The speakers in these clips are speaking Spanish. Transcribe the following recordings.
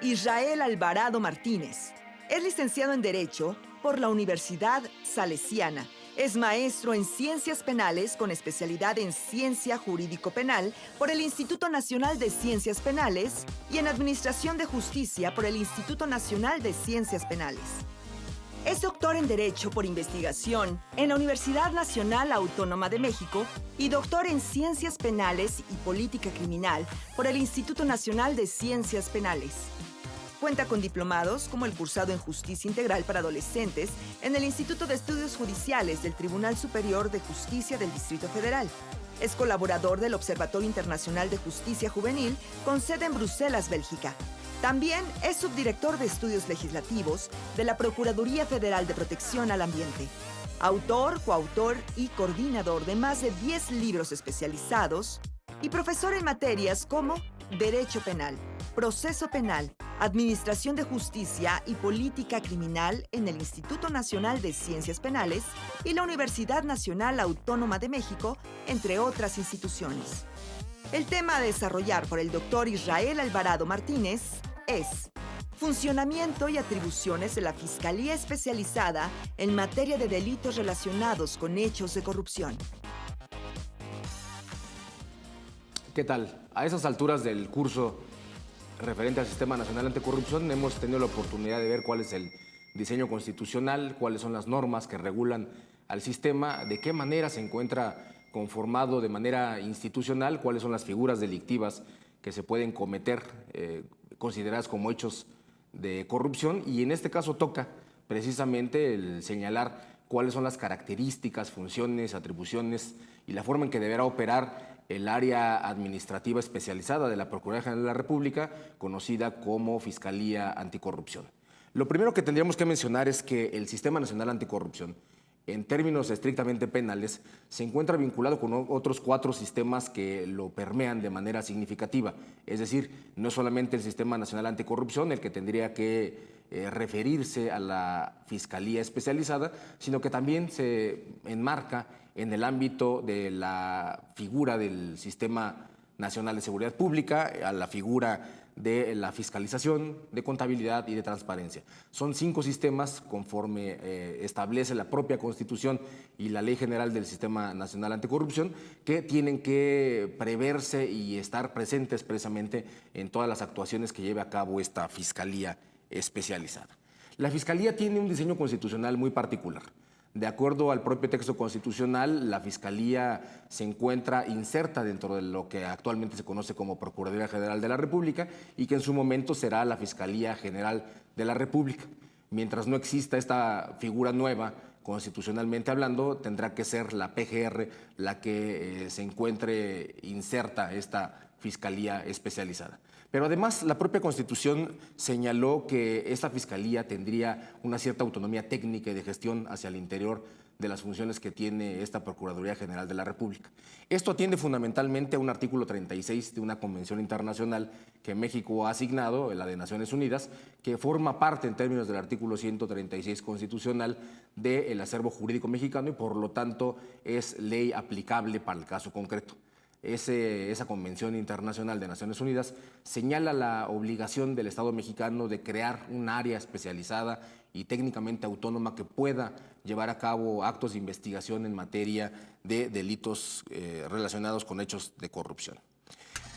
Israel Alvarado Martínez. Es licenciado en Derecho por la Universidad Salesiana. Es maestro en Ciencias Penales con especialidad en Ciencia Jurídico-Penal por el Instituto Nacional de Ciencias Penales y en Administración de Justicia por el Instituto Nacional de Ciencias Penales. Es doctor en Derecho por investigación en la Universidad Nacional Autónoma de México y doctor en Ciencias Penales y Política Criminal por el Instituto Nacional de Ciencias Penales. Cuenta con diplomados como el cursado en Justicia Integral para Adolescentes en el Instituto de Estudios Judiciales del Tribunal Superior de Justicia del Distrito Federal. Es colaborador del Observatorio Internacional de Justicia Juvenil con sede en Bruselas, Bélgica. También es subdirector de Estudios Legislativos de la Procuraduría Federal de Protección al Ambiente. Autor, coautor y coordinador de más de 10 libros especializados y profesor en materias como Derecho Penal, Proceso Penal, Administración de Justicia y Política Criminal en el Instituto Nacional de Ciencias Penales y la Universidad Nacional Autónoma de México, entre otras instituciones. El tema a desarrollar por el doctor Israel Alvarado Martínez es funcionamiento y atribuciones de la Fiscalía Especializada en materia de delitos relacionados con hechos de corrupción. ¿Qué tal? A esas alturas del curso referente al Sistema Nacional Anticorrupción hemos tenido la oportunidad de ver cuál es el diseño constitucional, cuáles son las normas que regulan al sistema, de qué manera se encuentra conformado de manera institucional, cuáles son las figuras delictivas que se pueden cometer consideradas como hechos de corrupción, y en este caso toca precisamente el señalar cuáles son las características, funciones, atribuciones y la forma en que deberá operar el área administrativa especializada de la Procuraduría General de la República, conocida como Fiscalía Anticorrupción. Lo primero que tendríamos que mencionar es que el Sistema Nacional Anticorrupción, en términos estrictamente penales, se encuentra vinculado con otros 4 sistemas que lo permean de manera significativa. Es decir, no es solamente el Sistema Nacional Anticorrupción el que tendría que referirse a la Fiscalía Especializada, sino que también se enmarca en el ámbito de la figura del Sistema Nacional de Seguridad Pública, a la figura de la fiscalización, de contabilidad y de transparencia. Son 5 sistemas conforme establece la propia Constitución y la Ley General del Sistema Nacional Anticorrupción, que tienen que preverse y estar presentes precisamente en todas las actuaciones que lleve a cabo esta Fiscalía Especializada. La Fiscalía tiene un diseño constitucional muy particular. De acuerdo al propio texto constitucional, la Fiscalía se encuentra inserta dentro de lo que actualmente se conoce como Procuraduría General de la República y que en su momento será la Fiscalía General de la República. Mientras no exista esta figura nueva, constitucionalmente hablando, tendrá que ser la PGR la que se encuentre inserta esta Fiscalía Especializada. Pero además, la propia Constitución señaló que esta Fiscalía tendría una cierta autonomía técnica y de gestión hacia el interior de las funciones que tiene esta Procuraduría General de la República. Esto atiende fundamentalmente a un artículo 36 de una convención internacional que México ha asignado, la de Naciones Unidas, que forma parte en términos del artículo 136 constitucional del acervo jurídico mexicano y por lo tanto es ley aplicable para el caso concreto. Esa Convención Internacional de Naciones Unidas señala la obligación del Estado mexicano de crear un área especializada y técnicamente autónoma que pueda llevar a cabo actos de investigación en materia de delitos relacionados con hechos de corrupción.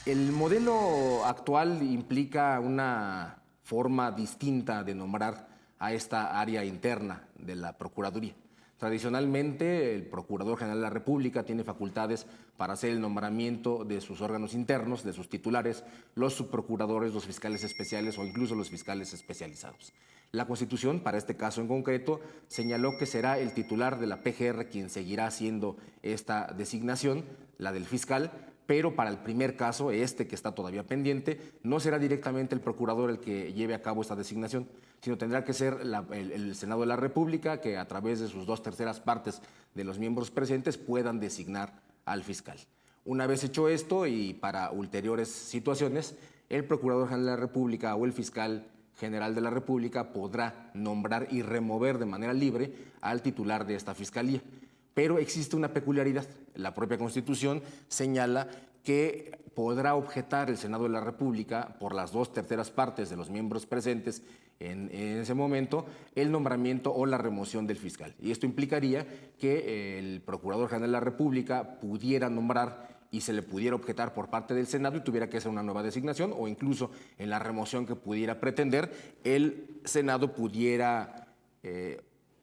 El modelo actual implica una forma distinta de nombrar a esta área interna de la Procuraduría. Tradicionalmente, el Procurador General de la República tiene facultades para hacer el nombramiento de sus órganos internos, de sus titulares, los subprocuradores, los fiscales especiales o incluso los fiscales especializados. La Constitución, para este caso en concreto, señaló que será el titular de la PGR quien seguirá haciendo esta designación, la del fiscal, pero para el primer caso, que está todavía pendiente, no será directamente el procurador el que lleve a cabo esta designación, sino tendrá que ser el Senado de la República, que a través de sus 2/3 partes de los miembros presentes puedan designar al fiscal. Una vez hecho esto y para ulteriores situaciones, el Procurador General de la República o el Fiscal General de la República podrá nombrar y remover de manera libre al titular de esta fiscalía. Pero existe una peculiaridad. La propia Constitución señala que podrá objetar el Senado de la República por las 2/3 partes de los miembros presentes en ese momento el nombramiento o la remoción del fiscal. Y esto implicaría que el Procurador General de la República pudiera nombrar y se le pudiera objetar por parte del Senado y tuviera que hacer una nueva designación, o incluso en la remoción que pudiera pretender, el Senado pudiera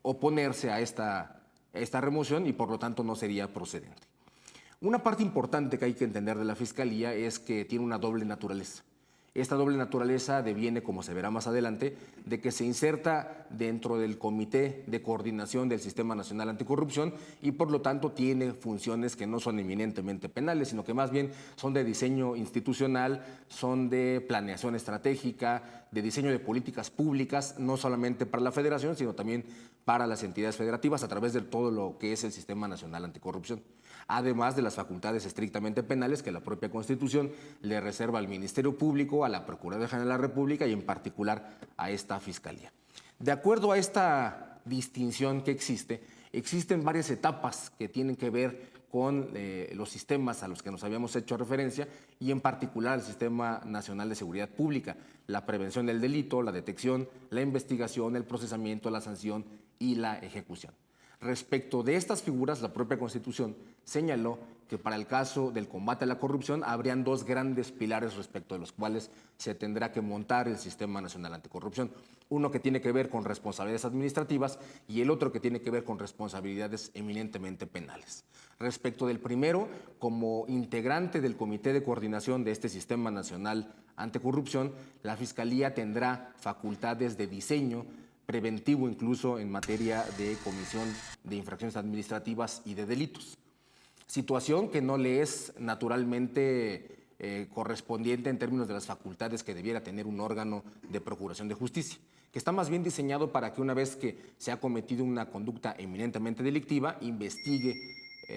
oponerse a esta remoción y por lo tanto no sería procedente. Una parte importante que hay que entender de la Fiscalía es que tiene una doble naturaleza. Esta doble naturaleza deviene, como se verá más adelante, de que se inserta dentro del Comité de Coordinación del Sistema Nacional Anticorrupción y por lo tanto tiene funciones que no son eminentemente penales, sino que más bien son de diseño institucional, son de planeación estratégica, de diseño de políticas públicas, no solamente para la Federación, sino también para las entidades federativas a través de todo lo que es el Sistema Nacional Anticorrupción, además de las facultades estrictamente penales que la propia Constitución le reserva al Ministerio Público, a la Procuraduría General de la República y en particular a esta Fiscalía. De acuerdo a esta distinción que existen varias etapas que tienen que ver con los sistemas a los que nos habíamos hecho referencia y en particular el Sistema Nacional de Seguridad Pública, la prevención del delito, la detección, la investigación, el procesamiento, la sanción y la ejecución. Respecto de estas figuras, la propia Constitución señaló que para el caso del combate a la corrupción habrían dos grandes pilares respecto de los cuales se tendrá que montar el Sistema Nacional Anticorrupción. Uno que tiene que ver con responsabilidades administrativas y el otro que tiene que ver con responsabilidades eminentemente penales. Respecto del primero, como integrante del Comité de Coordinación de este Sistema Nacional Anticorrupción, la Fiscalía tendrá facultades de diseño preventivo incluso en materia de comisión de infracciones administrativas y de delitos. Situación que no le es naturalmente correspondiente en términos de las facultades que debiera tener un órgano de procuración de justicia, que está más bien diseñado para que una vez que se ha cometido una conducta eminentemente delictiva, investigue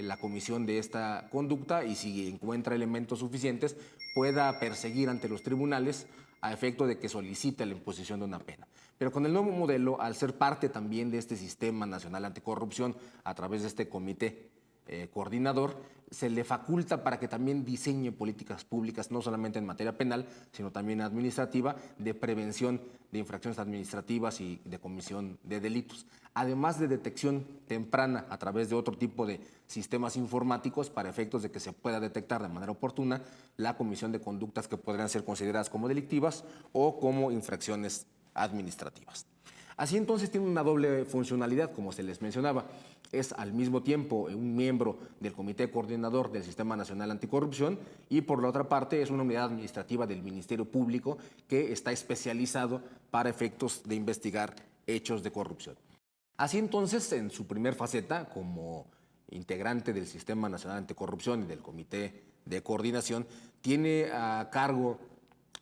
la comisión de esta conducta y si encuentra elementos suficientes pueda perseguir ante los tribunales a efecto de que solicite la imposición de una pena. Pero con el nuevo modelo, al ser parte también de este Sistema Nacional Anticorrupción a través de este comité coordinador, se le faculta para que también diseñe políticas públicas, no solamente en materia penal, sino también administrativa, de prevención de infracciones administrativas y de comisión de delitos, además de detección temprana a través de otro tipo de sistemas informáticos para efectos de que se pueda detectar de manera oportuna la comisión de conductas que podrían ser consideradas como delictivas o como infracciones administrativas. Así entonces tiene una doble funcionalidad, como se les mencionaba. Es al mismo tiempo un miembro del Comité Coordinador del Sistema Nacional Anticorrupción y por la otra parte es una unidad administrativa del Ministerio Público que está especializado para efectos de investigar hechos de corrupción. Así entonces, en su primer faceta, como integrante del Sistema Nacional Anticorrupción y del Comité de Coordinación, tiene a cargo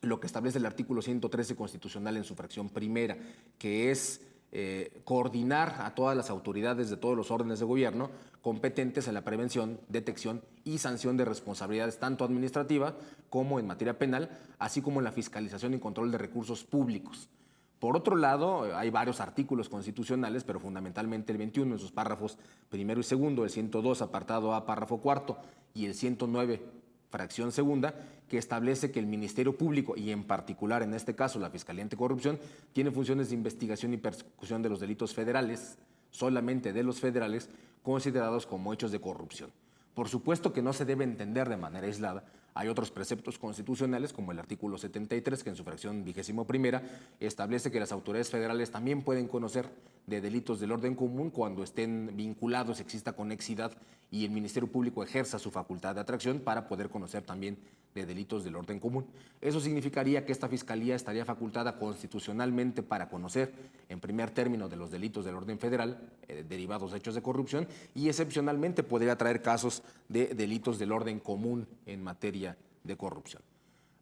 lo que establece el artículo 113 constitucional en su fracción primera, que es coordinar a todas las autoridades de todos los órdenes de gobierno competentes en la prevención, detección y sanción de responsabilidades tanto administrativa como en materia penal, así como en la fiscalización y control de recursos públicos. Por otro lado, hay varios artículos constitucionales, pero fundamentalmente el 21 en sus párrafos primero y segundo, el 102 apartado A párrafo cuarto y el 109 fracción segunda, que establece que el Ministerio Público, y en particular en este caso la Fiscalía Anticorrupción, tiene funciones de investigación y persecución de los delitos federales, solamente de los federales, considerados como hechos de corrupción. Por supuesto que no se debe entender de manera aislada. Hay otros preceptos constitucionales, como el artículo 73, que en su fracción 21ª establece que las autoridades federales también pueden conocer de delitos del orden común cuando estén vinculados, exista conexidad y el Ministerio Público ejerza su facultad de atracción para poder conocer también de delitos del orden común. Eso significaría que esta Fiscalía estaría facultada constitucionalmente para conocer, en primer término, de los delitos del orden federal, derivados de hechos de corrupción, y excepcionalmente podría traer casos de delitos del orden común en materia de corrupción.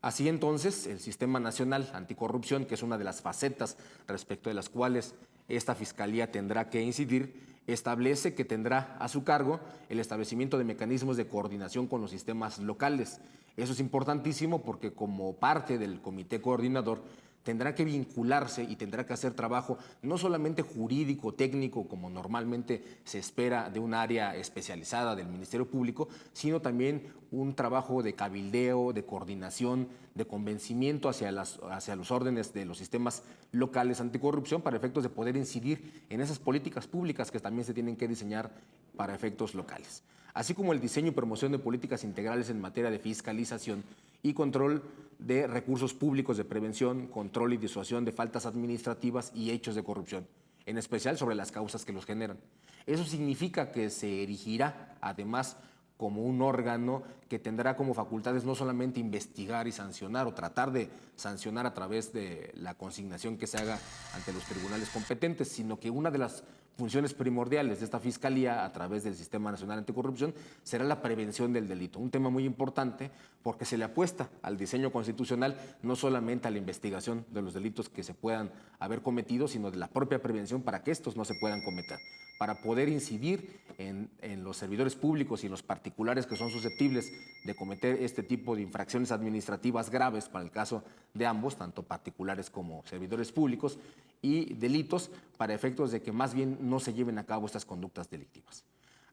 Así entonces, el Sistema Nacional Anticorrupción, que es una de las facetas respecto de las cuales esta Fiscalía tendrá que incidir, establece que tendrá a su cargo el establecimiento de mecanismos de coordinación con los sistemas locales. Eso es importantísimo porque como parte del Comité Coordinador tendrá que vincularse y tendrá que hacer trabajo no solamente jurídico, técnico, como normalmente se espera de un área especializada del Ministerio Público, sino también un trabajo de cabildeo, de coordinación, de convencimiento hacia los órdenes de los sistemas locales anticorrupción para efectos de poder incidir en esas políticas públicas que también se tienen que diseñar para efectos locales, así como el diseño y promoción de políticas integrales en materia de fiscalización y control de recursos públicos de prevención, control y disuasión de faltas administrativas y hechos de corrupción, en especial sobre las causas que los generan. Eso significa que se erigirá, además, como un órgano que tendrá como facultades no solamente investigar y sancionar o tratar de sancionar a través de la consignación que se haga ante los tribunales competentes, sino que una de las funciones primordiales de esta Fiscalía a través del Sistema Nacional Anticorrupción será la prevención del delito. Un tema muy importante porque se le apuesta al diseño constitucional no solamente a la investigación de los delitos que se puedan haber cometido, sino de la propia prevención para que estos no se puedan cometer, para poder incidir en los servidores públicos y en los particulares que son susceptibles de cometer este tipo de infracciones administrativas graves para el caso de ambos, tanto particulares como servidores públicos, y delitos para efectos de que más bien no se lleven a cabo estas conductas delictivas.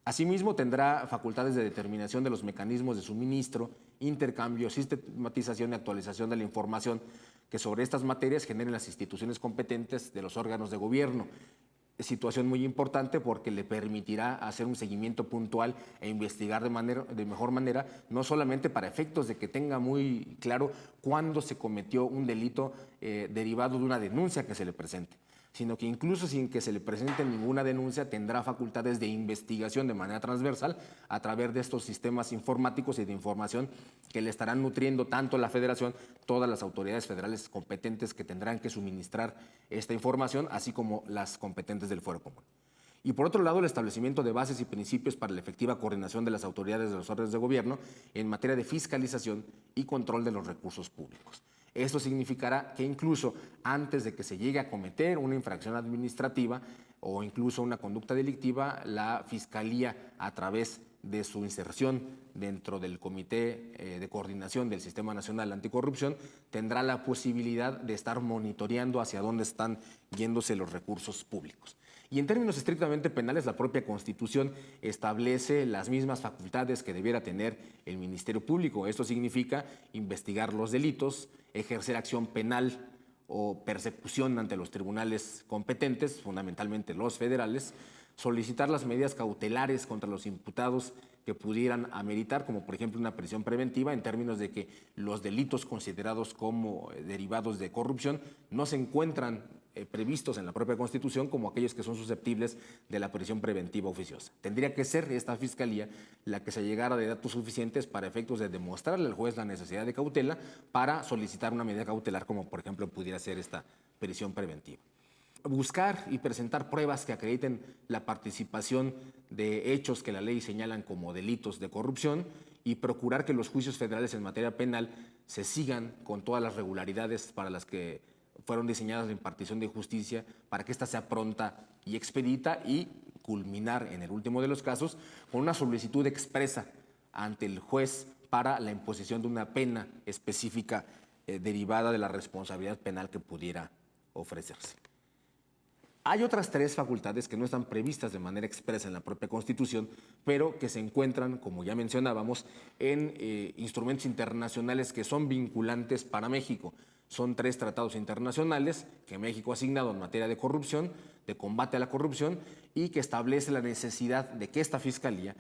Asimismo, tendrá facultades de determinación de los mecanismos de suministro, intercambio, sistematización y actualización de la información que sobre estas materias generen las instituciones competentes de los órganos de gobierno. Situación muy importante porque le permitirá hacer un seguimiento puntual e investigar de mejor manera, no solamente para efectos de que tenga muy claro cuándo se cometió un delito derivado de una denuncia que se le presente, sino que incluso sin que se le presente ninguna denuncia tendrá facultades de investigación de manera transversal a través de estos sistemas informáticos y de información que le estarán nutriendo tanto la Federación, todas las autoridades federales competentes que tendrán que suministrar esta información, así como las competentes del Fuero Común. Y por otro lado, el establecimiento de bases y principios para la efectiva coordinación de las autoridades de los órdenes de gobierno en materia de fiscalización y control de los recursos públicos. Esto significará que incluso antes de que se llegue a cometer una infracción administrativa o incluso una conducta delictiva, la Fiscalía, a través de su inserción dentro del Comité de Coordinación del Sistema Nacional Anticorrupción, tendrá la posibilidad de estar monitoreando hacia dónde están yéndose los recursos públicos. Y en términos estrictamente penales, la propia Constitución establece las mismas facultades que debiera tener el Ministerio Público. Esto significa investigar los delitos, ejercer acción penal o persecución ante los tribunales competentes, fundamentalmente los federales, solicitar las medidas cautelares contra los imputados que pudieran ameritar, como por ejemplo una prisión preventiva, en términos de que los delitos considerados como derivados de corrupción no se encuentran previstos en la propia Constitución como aquellos que son susceptibles de la prisión preventiva oficiosa. Tendría que ser esta Fiscalía la que se llegara de datos suficientes para efectos de demostrarle al juez la necesidad de cautela para solicitar una medida cautelar, como por ejemplo pudiera ser esta prisión preventiva. Buscar y presentar pruebas que acrediten la participación de hechos que la ley señalan como delitos de corrupción y procurar que los juicios federales en materia penal se sigan con todas las regularidades para las que fueron diseñadas la impartición de justicia, para que ésta sea pronta y expedita y culminar, en el último de los casos, con una solicitud expresa ante el juez para la imposición de una pena específica derivada de la responsabilidad penal que pudiera ofrecerse. Hay otras tres facultades que no están previstas de manera expresa en la propia Constitución, pero que se encuentran, como ya mencionábamos, en instrumentos internacionales que son vinculantes para México. Son 3 tratados internacionales que México ha asignado en materia de corrupción, de combate a la corrupción, y que establece la necesidad de que esta Fiscalía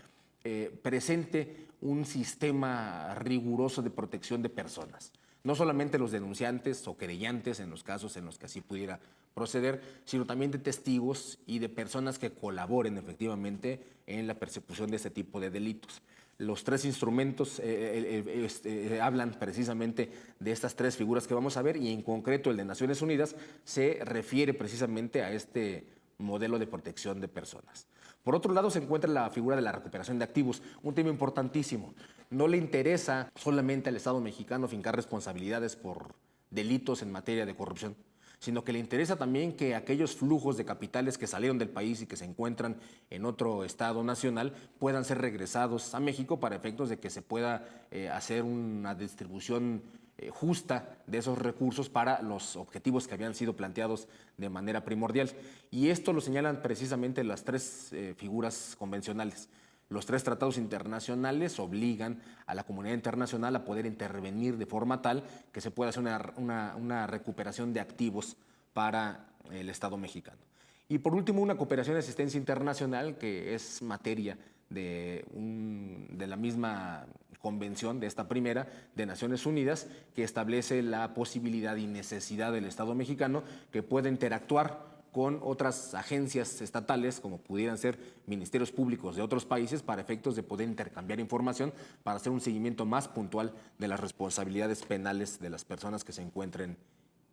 presente un sistema riguroso de protección de personas. No solamente los denunciantes o querellantes en los casos en los que así pudiera proceder, sino también de testigos y de personas que colaboren efectivamente en la persecución de este tipo de delitos. Los 3 instrumentos hablan precisamente de estas 3 figuras que vamos a ver, y en concreto el de Naciones Unidas se refiere precisamente a este modelo de protección de personas. Por otro lado, se encuentra la figura de la recuperación de activos, un tema importantísimo. No le interesa solamente al Estado mexicano fincar responsabilidades por delitos en materia de corrupción, sino que le interesa también que aquellos flujos de capitales que salieron del país y que se encuentran en otro estado nacional puedan ser regresados a México para efectos de que se pueda hacer una distribución justa de esos recursos para los objetivos que habían sido planteados de manera primordial. Y esto lo señalan precisamente las tres figuras convencionales. Los tres tratados internacionales obligan a la comunidad internacional a poder intervenir de forma tal que se pueda hacer una recuperación de activos para el Estado mexicano. Y por último, una cooperación de asistencia internacional que es materia de la misma convención, de esta primera, de Naciones Unidas, que establece la posibilidad y necesidad del Estado mexicano que pueda interactuar con otras agencias estatales, como pudieran ser ministerios públicos de otros países, para efectos de poder intercambiar información para hacer un seguimiento más puntual de las responsabilidades penales de las personas que se encuentren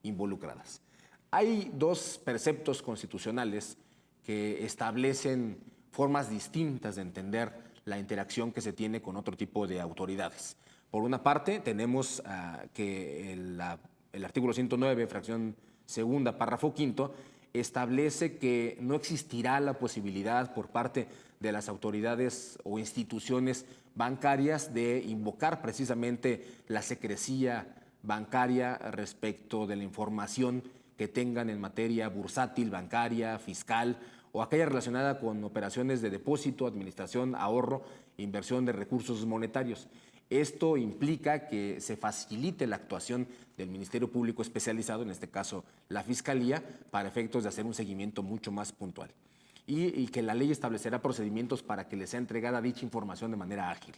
involucradas. Hay dos preceptos constitucionales que establecen formas distintas de entender la interacción que se tiene con otro tipo de autoridades. Por una parte, tenemos que el artículo 109, fracción segunda, párrafo quinto, establece que no existirá la posibilidad por parte de las autoridades o instituciones bancarias de invocar precisamente la secrecía bancaria respecto de la información que tengan en materia bursátil, bancaria, fiscal o aquella relacionada con operaciones de depósito, administración, ahorro, inversión de recursos monetarios. Esto implica que se facilite la actuación del Ministerio Público especializado, en este caso la Fiscalía, para efectos de hacer un seguimiento mucho más puntual. Y que la ley establecerá procedimientos para que les sea entregada dicha información de manera ágil.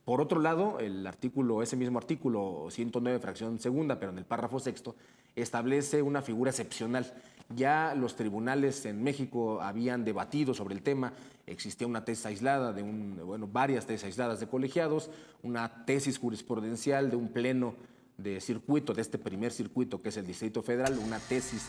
Por otro lado, ese mismo artículo 109, fracción segunda, pero en el párrafo sexto, establece una figura excepcional. Ya los tribunales en México habían debatido sobre el tema, existía una tesis aislada varias tesis aisladas de colegiados, una tesis jurisprudencial de un pleno de circuito, de este primer circuito que es el Distrito Federal, una tesis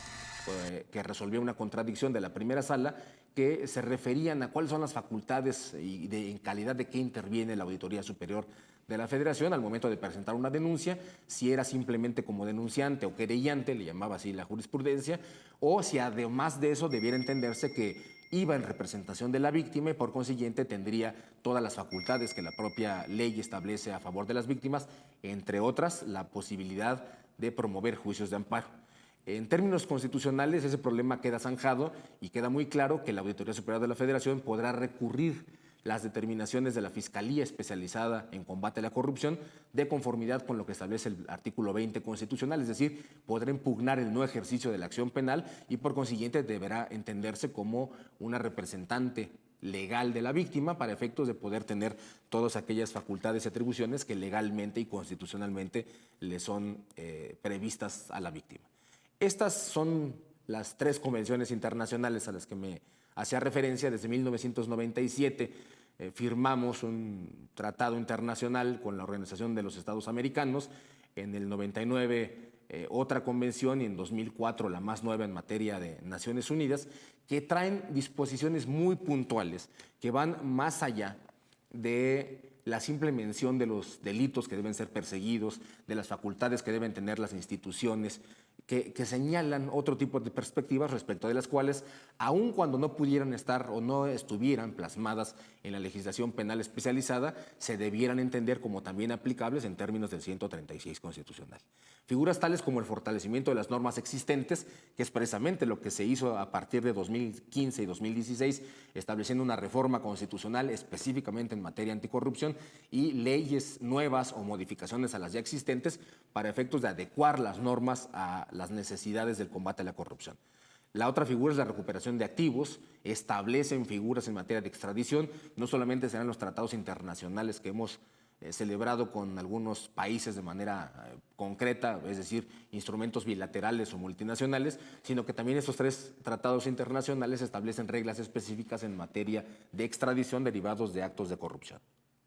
que resolvió una contradicción de la primera sala, que se referían a cuáles son las facultades y en calidad de qué interviene la Auditoría Superior de la Federación al momento de presentar una denuncia, si era simplemente como denunciante o querellante, le llamaba así la jurisprudencia, o si además de eso debiera entenderse que iba en representación de la víctima y por consiguiente tendría todas las facultades que la propia ley establece a favor de las víctimas, entre otras la posibilidad de promover juicios de amparo. En términos constitucionales, ese problema queda zanjado y queda muy claro que la Auditoría Superior de la Federación podrá recurrir las determinaciones de la Fiscalía especializada en combate a la corrupción de conformidad con lo que establece el artículo 20 constitucional, es decir, podrá impugnar el no ejercicio de la acción penal y por consiguiente deberá entenderse como una representante legal de la víctima para efectos de poder tener todas aquellas facultades y atribuciones que legalmente y constitucionalmente le son previstas a la víctima. Estas son las tres convenciones internacionales a las que me hacía referencia. Desde 1997 firmamos un tratado internacional con la Organización de los Estados Americanos, en el 99 otra convención y en 2004 la más nueva en materia de Naciones Unidas, que traen disposiciones muy puntuales que van más allá de la simple mención de los delitos que deben ser perseguidos, de las facultades que deben tener las instituciones, que señalan otro tipo de perspectivas respecto de las cuales, aun cuando no pudieran estar o no estuvieran plasmadas en la legislación penal especializada, se debieran entender como también aplicables en términos del 136 constitucional. Figuras tales como el fortalecimiento de las normas existentes, que es precisamente lo que se hizo a partir de 2015 y 2016, estableciendo una reforma constitucional específicamente en materia anticorrupción y leyes nuevas o modificaciones a las ya existentes para efectos de adecuar las normas a las necesidades del combate a la corrupción. La otra figura es la recuperación de activos, establecen figuras en materia de extradición, no solamente serán los tratados internacionales que hemos celebrado con algunos países de manera concreta, es decir, instrumentos bilaterales o multinacionales, sino que también estos tres tratados internacionales establecen reglas específicas en materia de extradición derivados de actos de corrupción.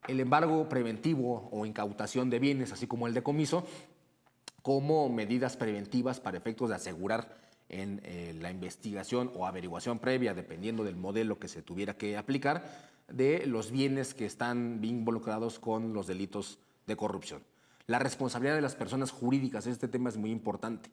El embargo preventivo o incautación de bienes, así como el decomiso, como medidas preventivas para efectos de asegurar en la investigación o averiguación previa, dependiendo del modelo que se tuviera que aplicar, de los bienes que están involucrados con los delitos de corrupción. La responsabilidad de las personas jurídicas, este tema es muy importante.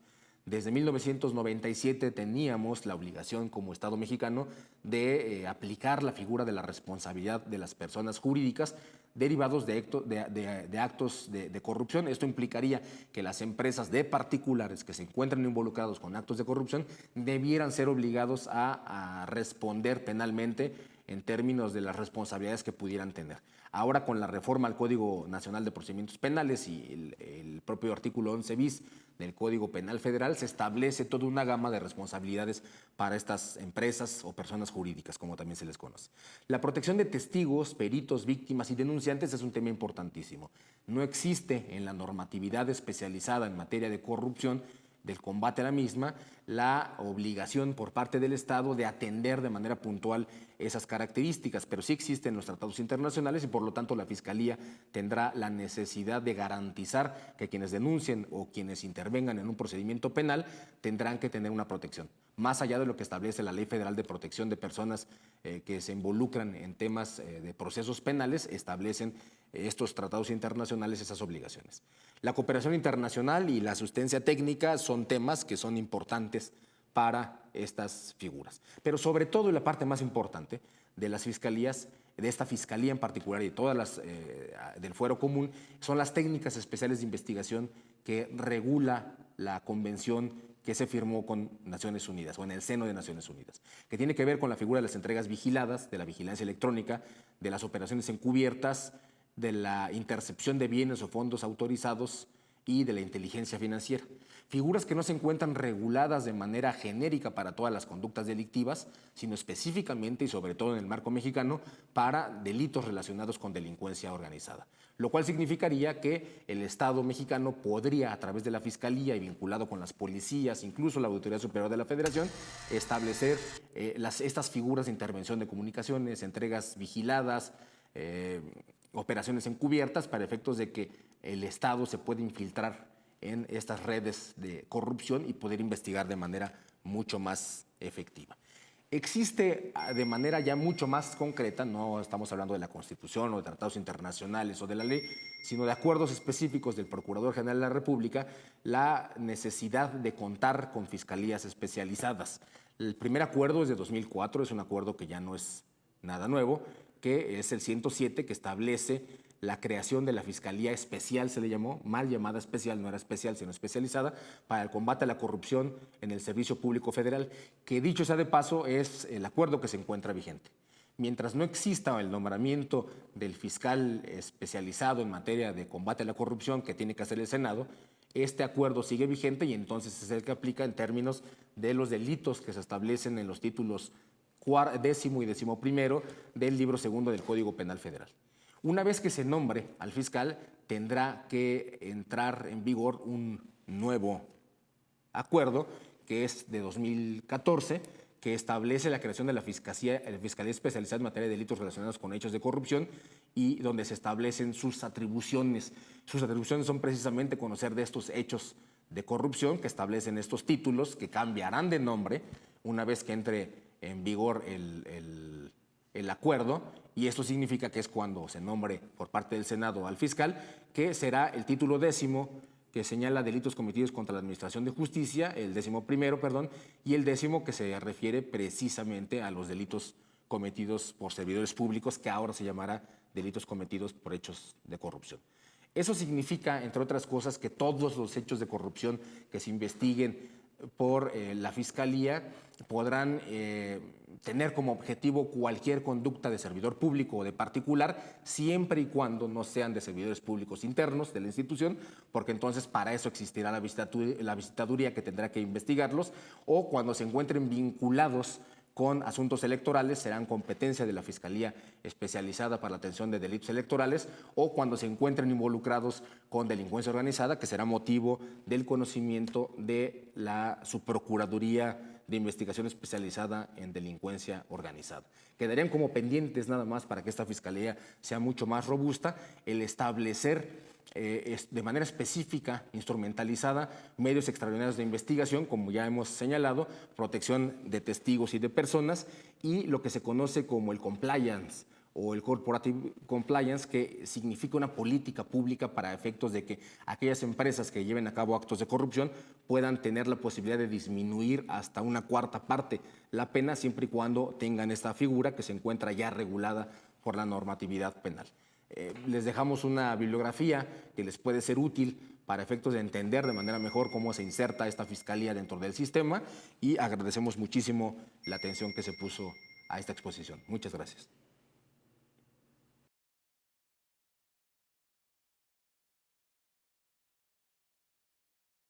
Desde 1997 teníamos la obligación como Estado mexicano de aplicar la figura de la responsabilidad de las personas jurídicas derivados de actos de corrupción. Esto implicaría que las empresas de particulares que se encuentran involucrados con actos de corrupción debieran ser obligados a responder penalmente en términos de las responsabilidades que pudieran tener. Ahora, con la reforma al Código Nacional de Procedimientos Penales y el propio artículo 11 bis del Código Penal Federal, se establece toda una gama de responsabilidades para estas empresas o personas jurídicas, como también se les conoce. La protección de testigos, peritos, víctimas y denunciantes es un tema importantísimo. No existe en la normatividad especializada en materia de corrupción del combate a la misma, la obligación por parte del Estado de atender de manera puntual esas características, pero sí existen los tratados internacionales y por lo tanto la Fiscalía tendrá la necesidad de garantizar que quienes denuncien o quienes intervengan en un procedimiento penal tendrán que tener una protección, más allá de lo que establece la Ley Federal de Protección de Personas que se involucran en temas de procesos penales, establecen estos tratados internacionales esas obligaciones. La cooperación internacional y la asistencia técnica son temas que son importantes para estas figuras. Pero sobre todo, y la parte más importante de las fiscalías, de esta fiscalía en particular y todas las del fuero común, son las técnicas especiales de investigación que regula la convención que se firmó con Naciones Unidas o en el seno de Naciones Unidas, que tiene que ver con la figura de las entregas vigiladas, de la vigilancia electrónica, de las operaciones encubiertas, de la intercepción de bienes o fondos autorizados y de la inteligencia financiera. Figuras que no se encuentran reguladas de manera genérica para todas las conductas delictivas, sino específicamente y sobre todo en el marco mexicano para delitos relacionados con delincuencia organizada. Lo cual significaría que el Estado mexicano podría, a través de la Fiscalía y vinculado con las policías, incluso la Auditoría Superior de la Federación, establecer estas figuras de intervención de comunicaciones, entregas vigiladas, operaciones encubiertas para efectos de que el Estado se pueda infiltrar en estas redes de corrupción y poder investigar de manera mucho más efectiva. Existe de manera ya mucho más concreta, no estamos hablando de la Constitución o de tratados internacionales o de la ley, sino de acuerdos específicos del Procurador General de la República, la necesidad de contar con fiscalías especializadas. El primer acuerdo es de 2004, es un acuerdo que ya no es nada nuevo, que es el 107, que establece la creación de la Fiscalía Especial, se le llamó, mal llamada especial, no era especial, sino especializada, para el combate a la corrupción en el Servicio Público Federal, que dicho sea de paso es el acuerdo que se encuentra vigente. Mientras no exista el nombramiento del fiscal especializado en materia de combate a la corrupción que tiene que hacer el Senado, este acuerdo sigue vigente y entonces es el que aplica en términos de los delitos que se establecen en los títulos 10º y 11º del libro segundo del Código Penal Federal. Una vez que se nombre al fiscal, tendrá que entrar en vigor un nuevo acuerdo, que es de 2014, que establece la creación de la Fiscalía Especializada en materia de delitos relacionados con hechos de corrupción y donde se establecen sus atribuciones. Sus atribuciones son precisamente conocer de estos hechos de corrupción que establecen estos títulos, que cambiarán de nombre una vez que entre en vigor el acuerdo, y esto significa que es cuando se nombre por parte del Senado al fiscal, que será el título 10º, que señala delitos cometidos contra la Administración de Justicia, el 11º, perdón, y el 10º que se refiere precisamente a los delitos cometidos por servidores públicos, que ahora se llamará delitos cometidos por hechos de corrupción. Eso significa, entre otras cosas, que todos los hechos de corrupción que se investiguen por la Fiscalía podrán tener como objetivo cualquier conducta de servidor público o de particular, siempre y cuando no sean de servidores públicos internos de la institución, porque entonces para eso existirá la visitaduría que tendrá que investigarlos, o cuando se encuentren vinculados con asuntos electorales, serán competencia de la Fiscalía Especializada para la Atención de Delitos Electorales, o cuando se encuentren involucrados con delincuencia organizada, que será motivo del conocimiento de la Subprocuraduría de Investigación Especializada en Delincuencia Organizada. Quedarían como pendientes nada más para que esta Fiscalía sea mucho más robusta, el establecer de manera específica, instrumentalizada, medios extraordinarios de investigación, como ya hemos señalado, protección de testigos y de personas, y lo que se conoce como el compliance o el Corporative Compliance, que significa una política pública para efectos de que aquellas empresas que lleven a cabo actos de corrupción puedan tener la posibilidad de disminuir hasta una cuarta parte la pena, siempre y cuando tengan esta figura que se encuentra ya regulada por la normatividad penal. Les dejamos una bibliografía que les puede ser útil para efectos de entender de manera mejor cómo se inserta esta fiscalía dentro del sistema, y agradecemos muchísimo la atención que se puso a esta exposición. Muchas gracias.